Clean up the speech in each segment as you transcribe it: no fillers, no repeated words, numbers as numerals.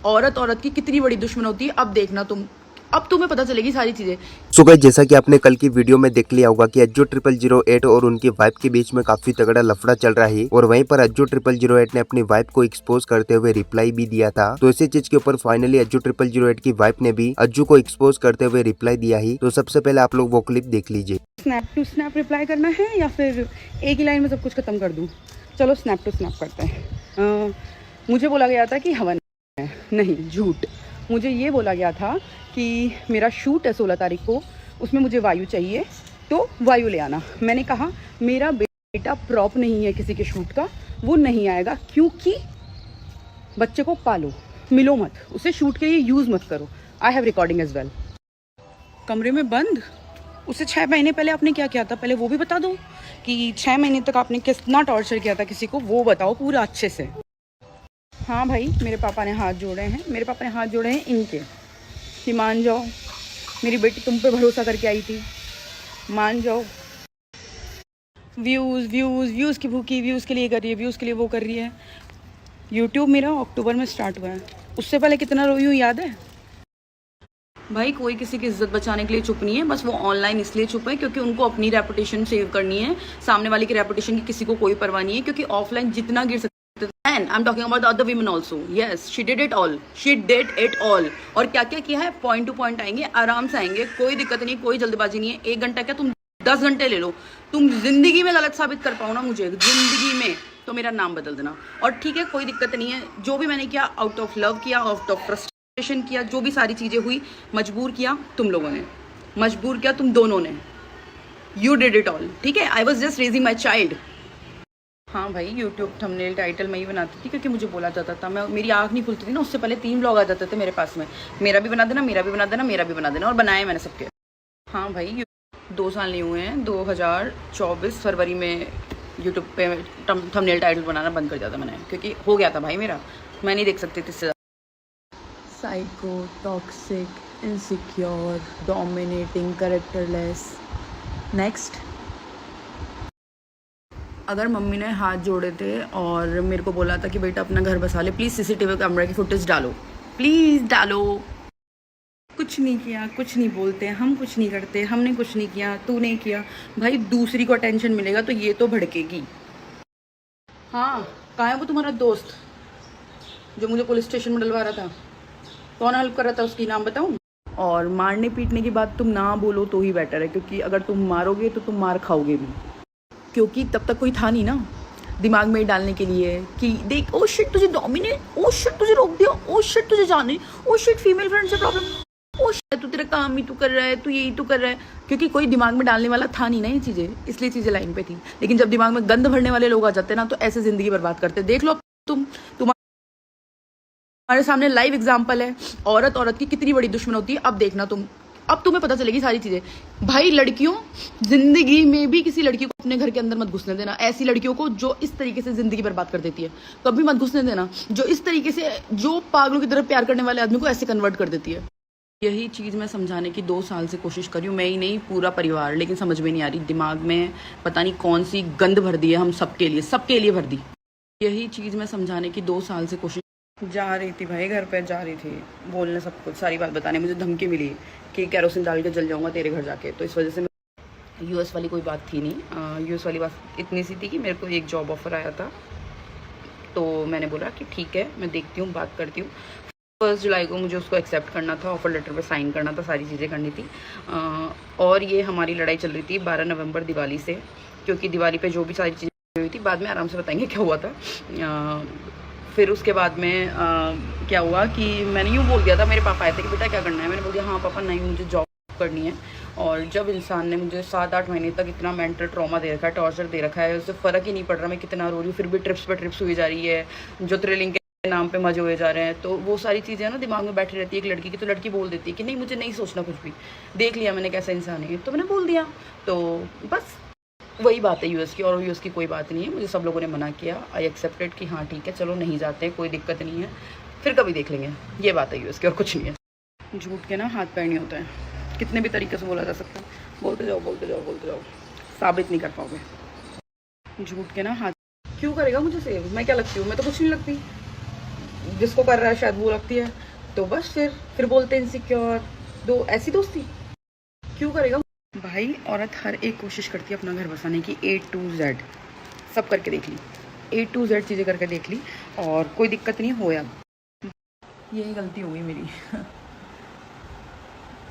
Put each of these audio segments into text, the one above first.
औरत औरत की कितनी बड़ी दुश्मन होती है, अब देखना तुम, अब तुम्हें पता चलेगी सारी चीजें। सो गाइस, जैसा कि आपने कल की वीडियो में देख लिया होगा कि अज्जू 0008 और उनकी वाइफ के बीच में काफी तगड़ा लफड़ा चल रहा है और वहीं पर अज्जू 0008 ने अपनी वाइफ को एक्सपोज करते हुए रिप्लाई भी दिया था। तो इसी चीज के ऊपर फाइनली अज्जू 0008 की वाइफ ने भी अज्जू को एक्सपोज करते हुए रिप्लाई दिया ही। तो सबसे पहले आप लोग वो क्लिप देख लीजिए। स्नैप टू स्नैप रिप्लाई करना है या फिर एक ही लाइन में सब कुछ खत्म कर दूं? चलो स्नैप टू स्नैप करते हैं। मुझे बोला गया था कि हवन है, नहीं झूठ। मुझे ये बोला गया था कि मेरा शूट है 16 तारीख को, उसमें मुझे वायु चाहिए तो वायु ले आना। मैंने कहा मेरा बेटा प्रॉप नहीं है किसी के शूट का, वो नहीं आएगा, क्योंकि बच्चे को पालो, मिलो मत, उसे शूट के लिए यूज़ मत करो। I have recording as well. कमरे में बंद, उससे 6 महीने पहले आपने क्या किया था, पहले वो भी बता दो कि 6 महीने तक आपने कितना टॉर्चर किया था किसी को, वो बताओ पूरा अच्छे से। हाँ भाई, मेरे पापा ने हाथ जोड़े हैं, मेरे पापा ने हाथ जोड़े हैं इनके कि मान जाओ, मेरी बेटी तुम पे भरोसा करके आई थी, मान जाओ। व्यूज़ व्यूज़ व्यूज़ की भूखी, व्यूज़ के लिए कर रही है, व्यूज़ के लिए वो कर रही है। यूट्यूब मेरा अक्टूबर में स्टार्ट हुआ है, उससे पहले कितना रोई हूँ याद है? भाई कोई किसी की इज्जत बचाने के लिए चुप नहीं है, बस वो ऑनलाइन इसलिए चुप है क्योंकि उनको अपनी रेपुटेशन सेव करनी है, सामने वाले की रेपुटेशन की किसी को कोई परवाह नहीं है, क्योंकि ऑफलाइन जितना गिर सकते। And I am talking about the other women also, yes she did it all, she did it all. और क्या क्या किया है, पॉइंट टू पॉइंट आएंगे, आराम से आएंगे, कोई दिक्कत नहीं, कोई जल्दबाजी नहीं है। 1 घंटा क्या, तुम 10 घंटे ले लो, तुम जिंदगी में गलत साबित कर पाओ ना मुझे, जिंदगी में, तो मेरा नाम बदल देना। और ठीक है, कोई दिक्कत नहीं है, जो भी मैंने किया आउट ऑफ लव किया, आउट ऑफ फ्रस्ट्रेशन किया, जो भी सारी चीज़ें हुई, मजबूर किया तुम लोगों ने, मजबूर किया तुम दोनों ने, यू डिड इट ऑल, ठीक है। I was just raising my child. हाँ भाई, यूट्यूब थंबनेल टाइटल मैं ही बनाती थी क्योंकि मुझे बोला जाता था, मैं, मेरी आँख नहीं खुलती थी ना, उससे पहले 3 व्लॉग आ जाते थे मेरे पास में, मेरा भी बना देना, मेरा भी बना देना, मेरा भी बना देना, और बनाए मैंने सबके। हाँ भाई, 2 साल नहीं हुए हैं, 2024 फरवरी में यूट्यूब पे थंबनेल टाइटल बनाना बंद कर दिया था मैंने, क्योंकि हो गया था भाई मेरा, मैं नहीं देख सकती थी इससे ज़्यादा। Psycho, toxic, insecure, dominating, characterless. Next. अगर मम्मी ने हाथ जोड़े थे और मेरे को बोला था कि बेटा अपना घर बसा ले, प्लीज़ सीसीटीवी कैमरा की फुटेज डालो, प्लीज़ डालो। कुछ नहीं किया, कुछ नहीं बोलते, हम कुछ नहीं करते, हमने कुछ नहीं किया, तूने किया। भाई दूसरी को अटेंशन मिलेगा तो ये तो भड़केगी। हाँ, कहाँ है वो तुम्हारा दोस्त जो मुझे पुलिस स्टेशन में डलवा रहा था? कौन हेल्प कर रहा था उसकी, नाम बताऊँ? और मारने पीटने की बात तुम ना बोलो तो ही बेटर है, क्योंकि अगर तुम मारोगे तो तुम मार खाओगे भी, क्योंकि तब तक कोई था नहीं ना दिमाग में डालने के लिए कि देख, ओ शिट तुझे डोमिनेट, ओ शिट तुझे रोक दिया, ओ शिट तुझे जाने, ओ शिट फीमेल फ्रेंड से प्रॉब्लम, ओ शिट तू तेरा काम ही तू कर रहा है, तू यही तू कर रहा है, क्योंकि कोई दिमाग में डालने वाला था नहीं ना ये चीज़ें, इसलिए चीज़ें लाइन पे थी। लेकिन जब दिमाग में गंद भरने वाले लोग आ जाते हैं ना, तो ऐसे ज़िंदगी बर्बाद करते। देख लो तुम्हारे सामने लाइव एग्जाम्पल है, औरत औरत की कितनी बड़ी दुश्मन होती है, अब देखना तुम, अब तुम्हें पता चलेगी सारी चीजें। भाई लड़कियों, जिंदगी में भी किसी लड़की को अपने घर के अंदर मत घुसने देना, ऐसी लड़कियों को जो इस तरीके से जिंदगी बर्बाद कर देती है, कभी मत घुसने देना, जो इस तरीके से, जो पागलों की तरह प्यार करने वाले आदमी को ऐसे कन्वर्ट कर देती है। यही चीज़ मैं समझाने की 2 साल से कोशिश कर रही हूँ, मैं ही नहीं पूरा परिवार, लेकिन समझ में नहीं आ रही, दिमाग में पता नहीं कौन सी गंद भर दी है, हम सबके लिए भर दी। यही चीज़ मैं समझाने की 2 साल से कोशिश, जा रही थी भाई घर पे, जा रही थी बोलने सब कुछ, सारी बात बताने, मुझे धमकी मिली कि कैरोसिन डाल के जल जाऊंगा तेरे घर जाके, तो इस वजह से यूएस वाली कोई बात थी नहीं। यूएस वाली बात इतनी सी थी कि मेरे को एक जॉब ऑफर आया था, तो मैंने बोला कि ठीक है मैं देखती हूँ, बात करती हूँ। 1 जुलाई को मुझे उसको एक्सेप्ट करना था, ऑफर लेटर पे साइन करना था, सारी चीज़ें करनी थी। और ये हमारी लड़ाई चल रही थी 12 नवंबर दिवाली से, क्योंकि दिवाली पे जो भी सारी चीज़ें हुई थी, बाद में आराम से बताएंगे क्या हुआ था। फिर उसके बाद में क्या हुआ कि मैंने यूँ बोल दिया था, मेरे पापा आए थे कि बेटा क्या करना है, मैंने बोल दिया हाँ पापा नहीं मुझे जॉब करनी है। और जब इंसान ने मुझे 7-8 महीने तक इतना मेंटल ट्रॉमा दे रखा है, टॉर्चर दे रखा है, उससे फ़र्क ही नहीं पड़ रहा मैं कितना रो रही हूँ, फिर भी ट्रिप्स पे ट्रिप्स हुई जा रही है, जो थ्रिलिंग के नाम पे मजे हुए जा रहे हैं, तो वो सारी चीज़ें ना दिमाग में बैठी रहती है एक लड़की की। तो लड़की बोल देती है कि नहीं मुझे नहीं सोचना कुछ भी, देख लिया मैंने कैसा इंसान है, तो मैंने बोल दिया। तो बस वही बात है यूएस की, और यूएस की कोई बात नहीं है, मुझे सब लोगों ने मना किया, आई एक्सेप्टेड कि हाँ ठीक है चलो नहीं जाते, कोई दिक्कत नहीं है, फिर कभी देख लेंगे, ये बात है यूएस की और कुछ नहीं है। झूठ के ना हाथ पैर नहीं होता है, कितने भी तरीके से बोला जा सकता है, बोलते जाओ बोलते जाओ बोलते जाओ, साबित नहीं कर पाओगे। झूठ के ना हाथ, क्यों करेगा मुझे सेव, मैं क्या लगती हूँ, मैं तो कुछ नहीं लगती। जिसको कर रहा है शायद वो लगती है, तो बस फिर बोलते हैं इनसिक्योर। दो ऐसी दोस्ती क्यों करेगा भाई? औरत हर एक कोशिश करती है अपना घर बसाने की, A to Z सब करके देख ली, A to Z चीज़ें करके देख ली और कोई दिक्कत नहीं होया। यही गलती हो गई मेरी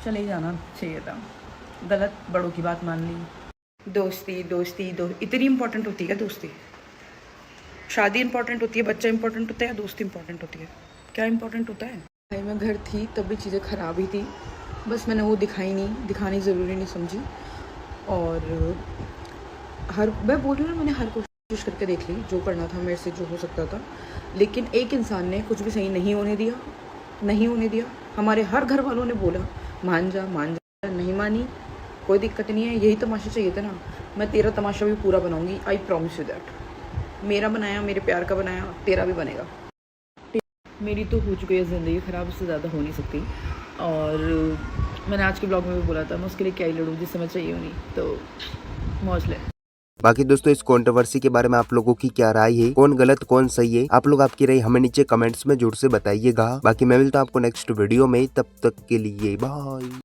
चले ही जाना चाहिए था, गलत बड़ों की बात मान ली। दोस्ती दोस्ती इतनी इम्पोर्टेंट होती है क्या दोस्ती? शादी इम्पोर्टेंट होती है, बच्चा इम्पोर्टेंट होता है, या दोस्ती इम्पोर्टेंट होती है? क्या इम्पोर्टेंट होता है भाई? मैं घर थी तब भी चीज़ें ख़राब ही थी, बस मैंने वो दिखानी ज़रूरी नहीं समझी। और मैं बोल रही हूँ, मैंने हर कोशिश करके देख ली, जो करना था मेरे से, जो हो सकता था, लेकिन एक इंसान ने कुछ भी सही नहीं होने दिया। हमारे हर घर वालों ने बोला मान जा, नहीं मानी, कोई दिक्कत नहीं है, यही तमाशा चाहिए था ना, मैं तेरा तमाशा भी पूरा बनाऊंगी, आई प्रॉमिस यू दैट। मेरा बनाया, मेरे प्यार का बनाया, तेरा भी बनेगा। मेरी तो हो चुकी है ज़िंदगी ख़राब, उससे ज़्यादा हो नहीं सकती। और मैंने आज के ब्लॉग में भी बोला था, मैं उसके लिए क्या ही लड़ूँ जिससे मैं चाहिए नहीं, तो मौज ले। बाकी दोस्तों इस कंट्रोवर्सी के बारे में आप लोगों की क्या राय है, कौन गलत कौन सही है, आप लोग आपकी राय हमें नीचे कमेंट्स में जरूर से बताइएगा। बाकी मैं मिलता हूं आपको नेक्स्ट वीडियो में, तब तक के लिए बाय।